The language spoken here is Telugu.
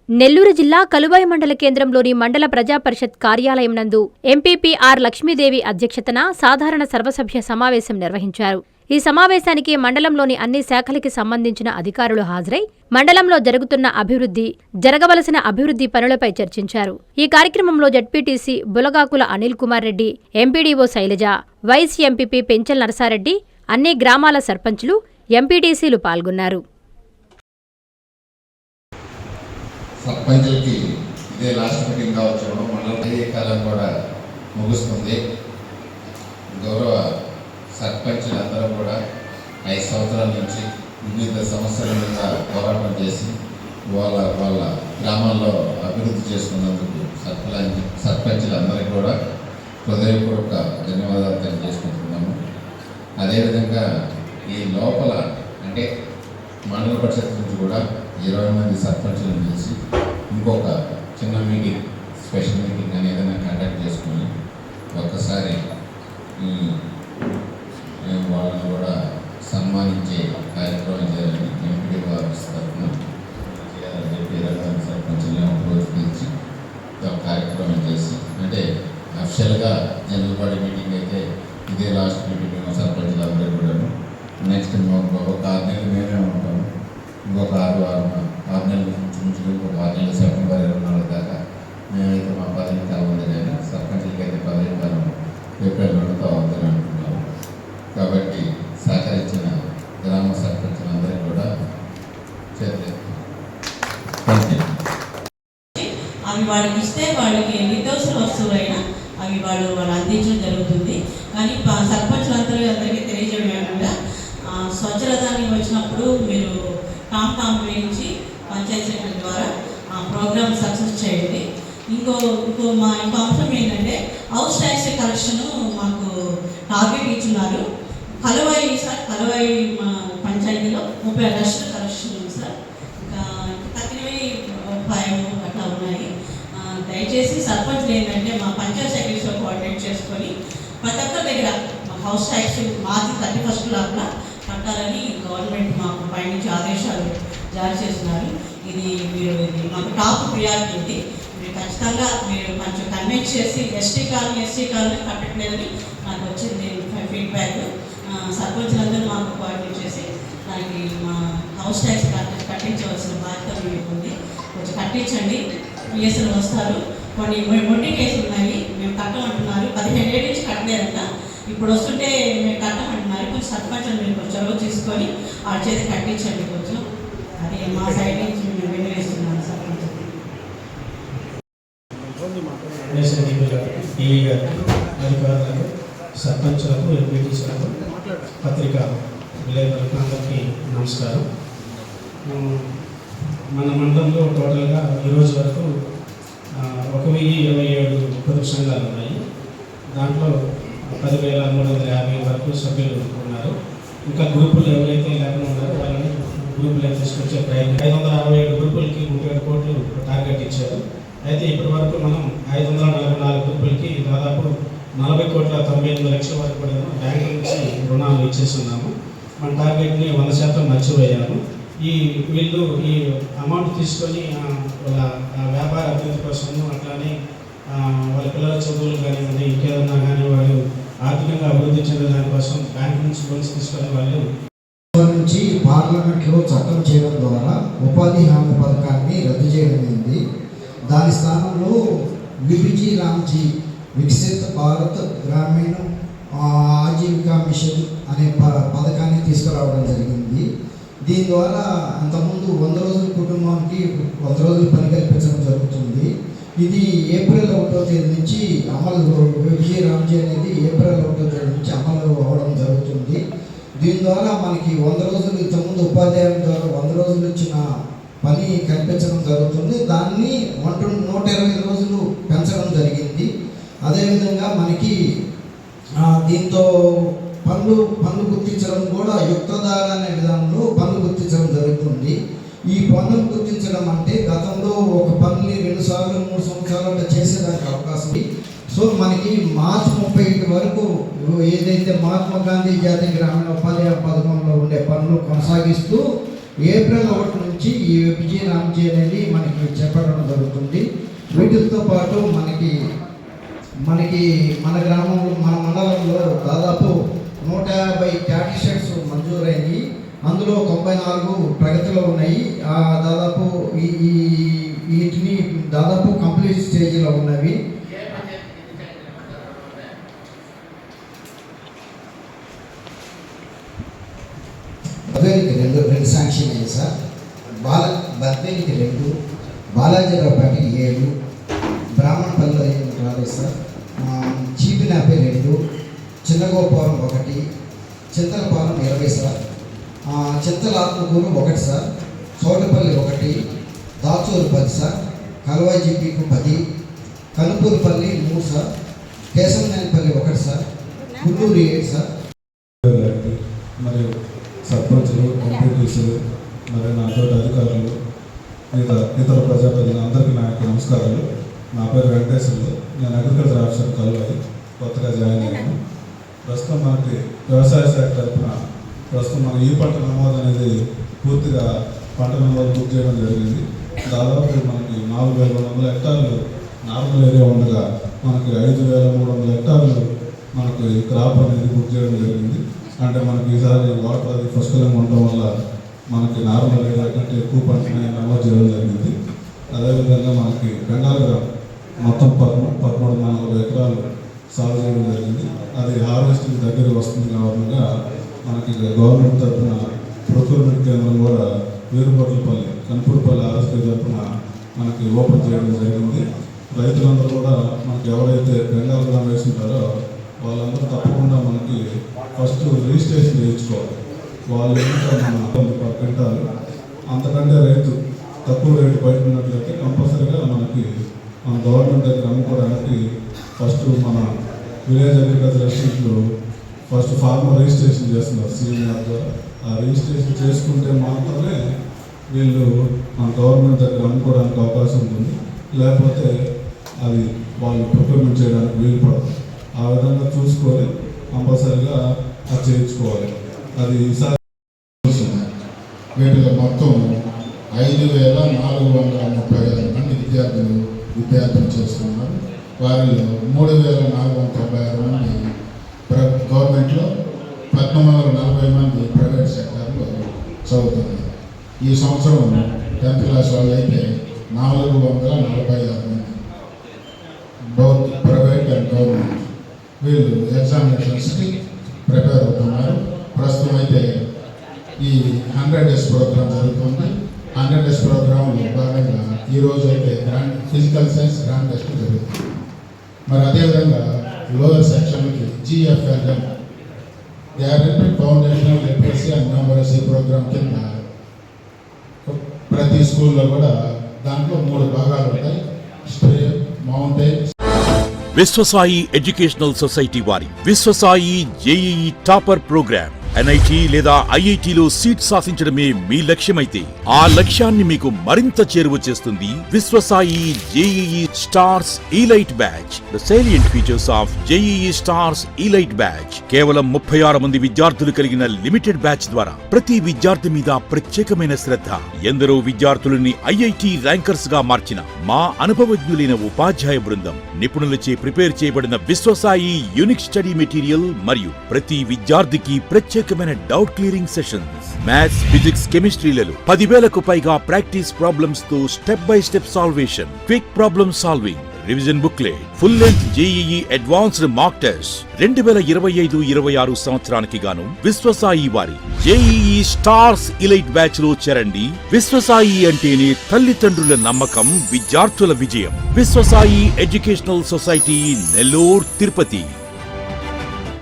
నెల్లూరు జిల్లా కలువాయి మండల కేంద్రంలోని మండల ప్రజా పరిషత్ కార్యాలయం నందు ఎంపీపీ ఆర్ లక్ష్మీదేవి అధ్యక్షతన సాధారణ సర్వసభ్య సమావేశం నిర్వహించారు. ఈ సమావేశానికి మండలంలోని అన్ని శాఖలకి సంబంధించిన అధికారులు హాజరై మండలంలో జరుగుతున్న అభివృద్ధి, జరగవలసిన అభివృద్ధి పనులపై చర్చించారు. ఈ కార్యక్రమంలో ZPTC Bulagakula Anil Kumar Reddy, MPDO Shailaja, vice MPP Penchal Narasareddy, అన్ని గ్రామాల సర్పంచులు, ఎంపీటీసీలు పాల్గొన్నారు. సర్పంచులకి ఇదే లాస్ట్ మీటింగ్ కావచ్చు, మళ్ళీ కాలం కూడా ముగుస్తుంది. గౌరవ సర్పంచులందరూ కూడా 5 సంవత్సరాల నుంచి వివిధ సమస్యల మీద పోరాటం చేసి వాళ్ళ గ్రామాల్లో అభివృద్ధి చేసుకున్నందుకు సర్పంచులందరికీ కూడా హృదయపూర్వక ధన్యవాదాలు తెలియజేసుకుంటున్నాము. అదేవిధంగా ఈ లోపల అంటే మండల పరిషత్ నుంచి కూడా 20 మంది సర్పంచులను పిలిచి ఇంకొక చిన్న మీటింగ్, స్పెషల్ మీటింగ్ అని ఏదైనా కండక్ట్ చేసుకొని ఒక్కసారి వాళ్ళని కూడా సన్మానించే కార్యక్రమం చేయాలని ఎంపీ ఆఫీస్ తరఫున చేయాలని చెప్పి 20 మంది సర్పంచుల్ని ఒక రోజు పిలిచి కార్యక్రమం చేసి, అంటే అఫిషియల్గా జనరల్ బాడీ మీటింగ్ అయితే ఇదే లాస్ట్ మీటింగ్ సర్పంచులందరూ కూడా నెక్స్ట్ ఒక 6 నెలలు మేమే ఉంటాము. ఇంకొక 6 నెలల నుంచి ఇంకొక 6 నెలలు సెప్టెంబర్ 24 దాకా మేమైతే మా పదవి కాలం ఉంది, కానీ సర్పంచులకి అయితే పదవి కాలం ఏప్రిల్ 2తో అవుతుంది అంటున్నాము. కాబట్టి సహకరించిన గ్రామ సర్పంచులందరికీ కూడా అవి వాళ్ళకి ఇస్తే వాళ్ళకి నిత్యావసర వస్తువులైనా అవి వాళ్ళు అందించడం జరుగుతుంది. కానీ సర్పంచులందరికీ తెలియజేయడం ఏమనగా స్వచ్ఛరథానికి వచ్చినప్పుడు మీరు టామ్ వేయించి పంచాయతీ సెక్రటరీ ద్వారా ఆ ప్రోగ్రామ్ సక్సెస్ చేయండి. ఇంకో అంశం ఏంటంటే హౌస్ ట్యాక్స్ కలెక్షన్ మాకు టార్గెట్ ఇచ్చున్నారు. కలువాయి పంచాయతీలో 30 లక్షల కలెక్షన్ ఉంది సార్. ఇంకా తగ్గినవి 5 అట్లా ఉన్నాయి. దయచేసి సర్పంచ్లు ఏంటంటే మా పంచాయతీ సెక్రటరీతో కోఆర్డినేట్ చేసుకొని ప్రతి ఒక్కరి దగ్గర హౌస్ ట్యాక్స్ మార్చి 31 లోపల కట్టాలని గవర్నమెంట్ మాకు పైనుంచి ఆదేశాలు జారీ చేస్తున్నారు. ఇది మాకు టాప్ ప్రియారిటీ ఇది. మీరు ఖచ్చితంగా మీరు కొంచెం కన్విన్స్ చేసి ఎస్టీ కాలనీ కట్టట్లేదని నాకు వచ్చింది ఫీడ్బ్యాక్. సర్పంచులందరూ మాకు కోఆర్డినేట్ చేసి దానికి మా హౌస్ ట్యాక్స్ కట్టించవలసిన బాధ్యత మీకు ఉంది. కొంచెం కట్టించండి. పిఎస్లు వస్తారు. కొన్ని మొండి కేసులు ఉన్నాయి, మేము కట్టమంటున్నారు. 15 ఏళ్ళ నుంచి కట్టలేదంట. ఇప్పుడు వస్తుంటే మేము కట్టమంటున్నారు. కొంచెం సర్పంచులు మీరు కొంచెం చొరవ తీసుకొని వాళ్ళ చేతి కట్టించండి కొంచెం. అది మా సైడ్ నుంచి మేము వినియోగిస్తున్నాను సర్పంచ్. అధికారులకు, సర్పంచులకు, ఎంపీటీసీలకు, పత్రికా విలేకరులకు అందరికీ నమస్కారం. మన మండలంలో టోటల్గా ఈరోజు వరకు 1027 పొదుపు సంఘాలు ఉన్నాయి. దాంట్లో 10,350 వరకు సభ్యులు ఉన్నారు. ఇంకా గ్రూపులు ఎవరైతే లేకుండా ఉన్నారో వాళ్ళని గ్రూపులు తీసుకొచ్చే ప్రయత్నం 567 గ్రూపులకి 37 కోట్లు టార్గెట్ ఇచ్చారు. అయితే ఇప్పటి వరకు మనం 544 గ్రూపులకి దాదాపు 40,98 లక్షల వరకు కూడా బ్యాంకుల నుంచి రుణాలు ఇచ్చేస్తున్నాము. మన టార్గెట్ని 100% మర్చిపోయాము. వీళ్ళు ఈ అమౌంట్ తీసుకొని వాళ్ళ వ్యాపార అభివృద్ధి కోసము, అట్లానే వాళ్ళ పిల్లల చదువులు కానివ్వండి, ఇంకేదన్నా కానీ వాళ్ళు ఆర్థికంగా అభివృద్ధి చెందడానికి కోసం బ్యాంక్ నుంచి లోన్స్ తీసుకొని వాళ్ళు నుంచి పార్లమెంట్లో చట్టం చేయడం ద్వారా ఉపాధి హామీ పథకాన్ని రద్దు చేయడం అయింది. దాని స్థానంలో విబిజీ రామ్జీ వికసిత్ భారత్ గ్రామీణ ఆజీవికా మిషన్ అనే పథకాన్ని తీసుకురావడం జరిగింది. దీని ద్వారా అంతకుముందు 100 రోజుల కుటుంబానికి 100 రోజులు పని కల్పించడం జరుగుతుంది. ఇది ఏప్రిల్ 1వ తేదీ నుంచి అమలు, విబిజీ రామ్జీ అనేది ఏప్రిల్ 1వ తేదీ నుంచి అమలు అవ్వడం జరుగుతుంది. దీని ద్వారా మనకి 100 రోజులు ఇంతకుముందు ఉపాధ్యాయుల ద్వారా 100 రోజులు ఇచ్చిన పని కల్పించడం జరుగుతుంది. దాన్ని 120 రోజులు పెంచడం జరిగింది. అదేవిధంగా మనకి దీంతో పన్ను గుర్తించడం కూడా యుక్తదారు అనే విధానంలో పన్ను గుర్తించడం జరుగుతుంది. ఈ పన్నును గుర్తించడం అంటే గతంలో ఒక పన్నుని 2 సార్లు 3 సంవత్సరాలు అట్లా చేసేదానికి అవకాశం ఉంది. సో మనకి మార్చి 31 వరకు ఏదైతే మహాత్మా గాంధీ జాతీయ గ్రామీణ ఉపాధి పథకంలో ఉండే పన్ను కొనసాగిస్తూ ఏప్రిల్ 1 నుంచి ఈ విజయ రామ్జీ అనేది మనకి చెప్పడం జరుగుతుంది. వీటితో పాటు మనకి మన గ్రామంలో మన మండలంలో దాదాపు 150 క్యాటిల్ షెడ్స్ మంజూరైనవి. అందులో 94 ప్రగతిలో ఉన్నాయి. దాదాపు వీటిని దాదాపు కంప్లీట్ స్టేజ్లో ఉన్నవి. బద్వేలికి రెండు శాంక్షన్ అయ్యాయి సార్. బద్వేలికి 2, బాలాజీరావుపేటకి 7, బ్రాహ్మణపల్లిలో రాలేదు sir. Cheepinape 2, Chinnagopuram 1, Chintalapalem 20 sir. Chintalatmakur 1 sir. Chotapalli 1, Dachur 10 sir. కలవాజీపీకు 10, Kanupurupalli 3 sir. Kesavanenipalli 1 sir. Guntur 7 sir. మరియు సర్పంచులు, ఎంపీటీసీలు, మరియు నాతో అధికారులు, ఇతర ప్రజాప్రతినిధులు అందరికీ నా యొక్క నమస్కారాలు. నా పేరు వెంకటేశ్వర్లు. నేను అగ్రికల్చర్ ఆఫీసర్ కలువాయి కొత్తగా జాయిన్ అయ్యాను. ప్రస్తుతం మనకి వ్యవసాయ శాఖ తరఫున ప్రస్తుతం మన ఈ పంట నమోదు అనేది పూర్తిగా పంట నమోదు బుక్ చేయడం జరిగింది. దాదాపు మనకి 4,200 హెక్టార్లు నార్మల్ ఏరియా ఉండగా మనకి 5,300 హెక్టార్లు మనకి క్రాప్ అనేది బుక్ చేయడం జరిగింది. అంటే మనకి ఈసారి వాటర్ అది పుష్కలంగా ఉండటం వల్ల మనకి నార్మల్ ఏరియా కంటే ఎక్కువ పంటని నమోదు చేయడం జరిగింది. అదేవిధంగా మనకి బెంగాల్ గ్రామ్ మొత్తం 1340 ఎకరాలు సాగు చేయడం జరిగింది. అది హార్వెస్టింగ్ దగ్గర వస్తుంది కారణంగా మనకి గవర్నమెంట్ తరఫున ప్రొక్యూర్మెంట్ కేంద్రం కూడా వీరుపట్లపల్లి, కనుపూరుపల్లి ఆర్ఎస్కే తరఫున మనకి ఓపెన్ చేయడం జరిగింది. రైతులందరూ కూడా మనకి ఎవరైతే బెంగాల్ గ్రామ్ వేసుకుంటారో వాళ్ళందరూ తప్పకుండా మనకి ఫస్ట్ రిజిస్ట్రేషన్ చేయించుకోవాలి. వాళ్ళు ఇంకా మన క్వింటాలు అంతకంటే రైతు తక్కువ రేటు బయట ఉన్నట్లయితే కంపల్సరీగా మనకి మన గవర్నమెంట్ దగ్గర అమ్ముకోవడానికి ఫస్ట్ మన విలేజ్ అగ్రికల్చర్ అసిస్టెంట్లు ఫస్ట్ ఫార్మర్ రిజిస్ట్రేషన్ చేస్తున్నారు సీఎంఆర్ ద్వారా. ఆ రిజిస్ట్రేషన్ చేసుకుంటే మాత్రమే వీళ్ళు మన గవర్నమెంట్ దగ్గర అమ్ముకోవడానికి అవకాశం ఉంటుంది. లేకపోతే అది వాళ్ళు ప్రొక్యూర్మెంట్ చేయడానికి వీలు పడదు. ఆ విధంగా చూసుకొని కంపల్సరీగా అది చేయించుకోవాలి. అది ఈసారి వీటిలో మొత్తం 5,435 మంది విద్యార్థులు చేస్తున్నారు. వారిలో 3,496 మంది గవర్నమెంట్లో, 1,340 మంది ప్రైవేట్ సెక్టార్లో చదువుతున్నారు. ఈ సంవత్సరం 10th క్లాస్ వాళ్ళు అయితే 446 మంది బౌత్ ప్రైవేట్ అండ్ గవర్నమెంట్ వీళ్ళు ఎగ్జామినేషన్స్కి ప్రిపేర్ అవుతున్నారు. ప్రస్తుతం అయితే ఈ 100 days ప్రోగ్రామ్ జరుగుతుంది. 100 days ప్రోగ్రాంలో భాగంగా ఈరోజు అయితే ఫిజికల్ సైన్స్ గ్రాండ్ టెస్ట్ జరుగుతుంది. మరి అదేవిధంగా లోయర్ సెక్షన్కి GFLM guaranteed foundational literacy and numeracy programme కింద ప్రతి స్కూల్లో కూడా దాంట్లో 3 భాగాలు ఉంటాయి. Stream, mountain. Viswasai educational society వారి Viswasai JEE topper programme NIT లేదా IITలో సీట్ సాధించడమే మీ లక్ష్యమైతే ఆ లక్ష్యాన్ని మీకు మరింత చేరువ చేస్తుంది Viswasai JEE stars elite batch. The salient features of JEE stars elite batch. కేవలం 36 మంది విద్యార్థులు కలిగిన లిమిటెడ్ బ్యాచ్ ద్వారా ప్రతి విద్యార్థి మీద ప్రత్యేకమైన శ్రద్ధ. ఎందరో విద్యార్థులని IIT ర్యాంకర్స్ గా మార్చిన మా అనుభవజ్ఞులైన ఉపాధ్యాయ బృందం, నిపుణులచే ప్రిపేర్ చేయబడిన విశ్వసాయి యూనిక్ స్టడీ మెటీరియల్ మరియు ప్రతి విద్యార్థికి ప్రత్యేకమైన doubt clearing sessions. Maths, physics, కెమిస్ట్రీలలో 10,000కు పైగా ప్రాక్టీస్ ప్రాబ్లమ్స్ తో step by step salvation, quick problem solving, revision booklet, full length JEE advanced mock test. 2025-26 సంవత్సరానికి గాను విశ్వసాయి వారి జేఈఈ స్టార్స్ ఇలైట్ బ్యాచ్ లో చేరండి. విశ్వసాయి అంటేనే తల్లిదండ్రుల నమ్మకం, విద్యార్థుల విజయం. Viswasai educational society, Nellore, Tirupati.